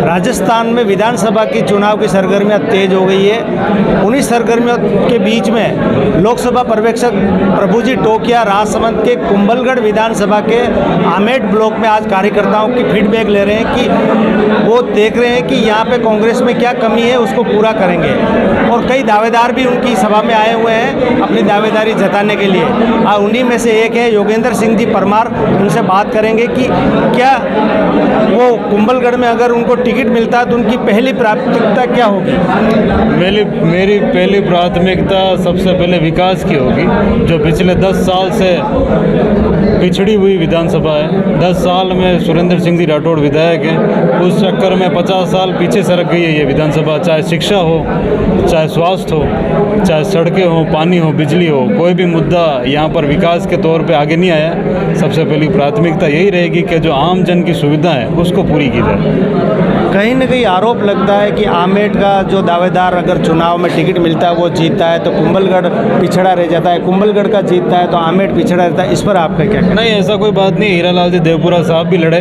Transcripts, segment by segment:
राजस्थान में विधानसभा की चुनाव की सरगर्मियां तेज हो गई है। उन्हीं सरगर्मियों के बीच में लोकसभा पर्यवेक्षक प्रभुजी टोकिया राजसमंद के कुंभलगढ़ विधानसभा के आमेट ब्लॉक में आज कार्यकर्ताओं की फीडबैक ले रहे हैं कि वो देख रहे हैं कि यहाँ पे कांग्रेस में क्या कमी है, उसको पूरा करेंगे। और कई दावेदार भी उनकी सभा में आए हुए हैं अपनी दावेदारी जताने के लिए। उन्हीं में से एक है योगेंद्र सिंह जी परमार। उनसे बात करेंगे कि क्या वो कुंभलगढ़ में अगर उनको टिकट मिलता है तो उनकी पहली प्राथमिकता क्या होगी। मेरी पहली प्राथमिकता सबसे पहले विकास की होगी। जो पिछले 10 साल से पिछड़ी हुई विधानसभा है, 10 साल में सुरेंद्र सिंह जी राठौड़ विधायक हैं, उस चक्कर में 50 साल पीछे सरक गई है ये विधानसभा। चाहे शिक्षा हो, चाहे स्वास्थ्य हो, चाहे सड़कें हो, पानी हो, बिजली हो, कोई भी मुद्दा यहाँ पर विकास के तौर पे आगे नहीं आया। सबसे पहली प्राथमिकता यही रहेगी कि जो आम जन की सुविधा है उसको पूरी की जाए। कहीं न कहीं आरोप लगता है कि आमेट का जो दावेदार अगर चुनाव में टिकट मिलता है वो जीतता है तो कुंभलगढ़ पिछड़ा रह जाता है, कुंभलगढ़ का जीतता है तो आमेट पिछड़ा रहता है। इस पर आपका क्या कहना है? नहीं, ऐसा कोई बात नहीं। हीरालाल जी देवपुरा साहब भी लड़े,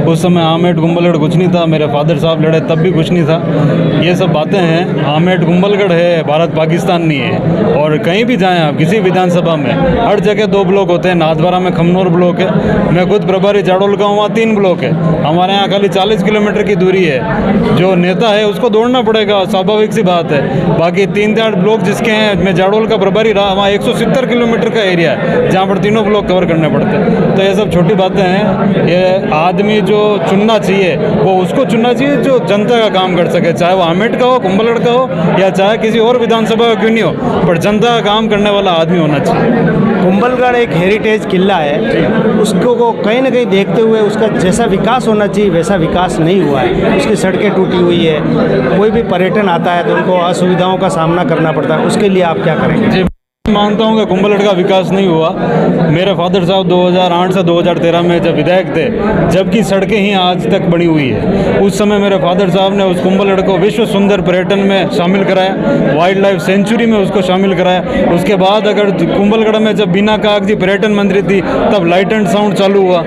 उस समय आमेट कुंभलगढ़ कुछ नहीं था। मेरे फादर साहब लड़े तब भी कुछ नहीं था। ये सब बातें हैं। आमेट कुंभलगढ़ है, भारत पाकिस्तान नहीं है। और कहीं भी जाएँ आप किसी विधानसभा में, हर जगह 2 ब्लॉक होते हैं। नाथद्वारा में खमनोर ब्लॉक है, मैं खुद प्रभारी जाडोल का हूँ, वहाँ 3 ब्लॉक है। हमारे यहाँ खाली 40 किलोमीटर की दूरी है। जो नेता है उसको दौड़ना पड़ेगा, स्वाभाविक सी बात है। बाकी 3-4 ब्लॉक जिसके हैं, मैं जाडोल का प्रभारी रहा, वहाँ 170 किलोमीटर का एरिया है जहाँ पर 3 ब्लॉक कवर करने पड़ते हैं। तो ये सब छोटी बातें हैं। ये आदमी जो चुनना चाहिए वो उसको चुनना चाहिए जो जनता का काम कर सके, चाहे वो आमेट का हो, कुंभलगढ़ का हो, या चाहे किसी और विधानसभा का क्यों नहीं हो, पर जनता का काम करने वाला आदमी होना चाहिए। कुंभलगढ़ एक हेरिटेज किला है, उसको कहीं ना कहीं देखते हुए उसका जैसा विकास होना चाहिए वैसा विकास नहीं हुआ है। उसकी सड़कें टूटी हुई है, कोई भी पर्यटन आता है तो उनको असुविधाओं का सामना करना पड़ता है। उसके लिए आप क्या करेंगे? मानता हूँ कि कुंभलगढ़ का विकास नहीं हुआ। मेरे फादर साहब 2008 से 2013 में जब विधायक थे, जबकि सड़कें ही आज तक बनी हुई है, उस समय मेरे फादर साहब ने उस कुंभलगढ़ को विश्व सुंदर पर्यटन में शामिल कराया, वाइल्ड लाइफ सेंचुरी में उसको शामिल कराया। उसके बाद अगर कुंभलगढ़ में जब बीना कागजी पर्यटन मंत्री थी तब लाइट एंड साउंड चालू हुआ।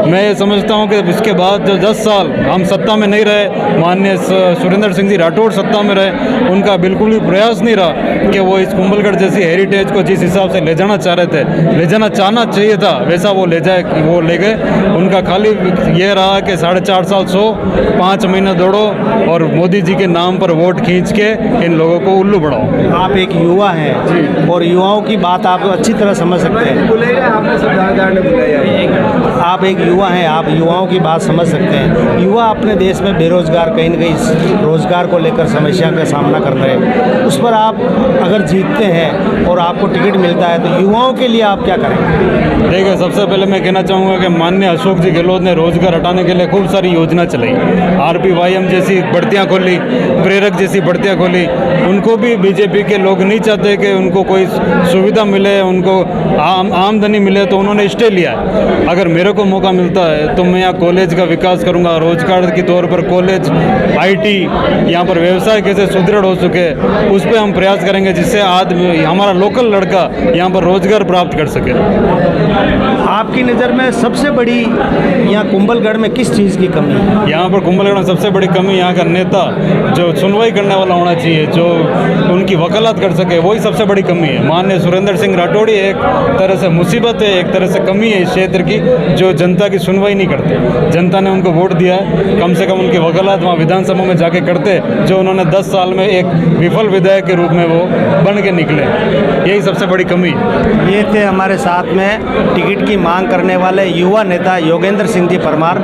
मैं ये समझता हूँ कि इसके बाद जो 10 साल हम सत्ता में नहीं रहे, माननीय सुरेंद्र सिंह जी राठौड़ सत्ता में रहे, उनका बिल्कुल भी प्रयास नहीं रहा कि वो इस कुंभलगढ़ जैसी हेरिटेज को जिस हिसाब से ले जाना चाह रहे थे, ले जाना चाहना चाहिए था, वैसा वो ले गए। उनका खाली ये रहा कि 4.5 साल सो 5 महीने दौड़ो और मोदी जी के नाम पर वोट खींच के इन लोगों को उल्लू बढ़ाओ। आप एक युवा हैं और युवाओं की बात आप अच्छी तरह समझ सकते हैं। आप एक युवा हैं, आप युवाओं की बात समझ सकते हैं। युवा अपने देश में बेरोजगार, कहीं न कहीं रोजगार को लेकर समस्या का सामना कर रहे हैं। उस पर आप अगर जीतते हैं और आपको टिकट मिलता है तो युवाओं के लिए आप क्या करेंगे? देखिए, सबसे पहले मैं कहना चाहूँगा कि माननीय अशोक जी गहलोत ने रोजगार हटाने के लिए खूब सारी योजना चलाई। RPYM जैसी बढ़तियाँ खोली, प्रेरक जैसी बढ़तियाँ खोली। उनको भी बीजेपी के लोग नहीं चाहते कि उनको कोई सुविधा मिले, उनको आमदनी मिले, तो उन्होंने स्टे लिया है। अगर मेरे को मौका मिलता है तो मैं यहाँ कॉलेज का विकास करूँगा, रोजगार के तौर पर कॉलेज, IT, यहाँ पर व्यवसाय कैसे सुदृढ़ हो सके उस पर हम प्रयास करेंगे, जिससे आदमी, हमारा लोकल लड़का यहाँ पर रोजगार प्राप्त कर सके। आपकी नज़र में सबसे बड़ी यहाँ कुंभलगढ़ में किस चीज़ की कमी है? यहाँ पर कुंभलगढ़ में सबसे बड़ी कमी यहाँ का नेता जो सुनवाई करने वाला होना चाहिए, जो उनकी वकालत कर सके, वही सबसे बड़ी कमी है। माननीय सुरेंद्र सिंह राठौड़ एक तरह से मुसीबत है, एक तरह से कमी है इस क्षेत्र की, जो जनता की सुनवाई नहीं करते। जनता ने उनको वोट दिया है, कम से कम उनकी वकालत वहाँ विधानसभा में जाके करते, जो उन्होंने 10 साल में एक विफल विधायक के रूप में वो बन के निकले। यही सबसे बड़ी कमी है। ये थे हमारे साथ में टिकट की मांग करने वाले युवा नेता योगेंद्र सिंह जी परमार।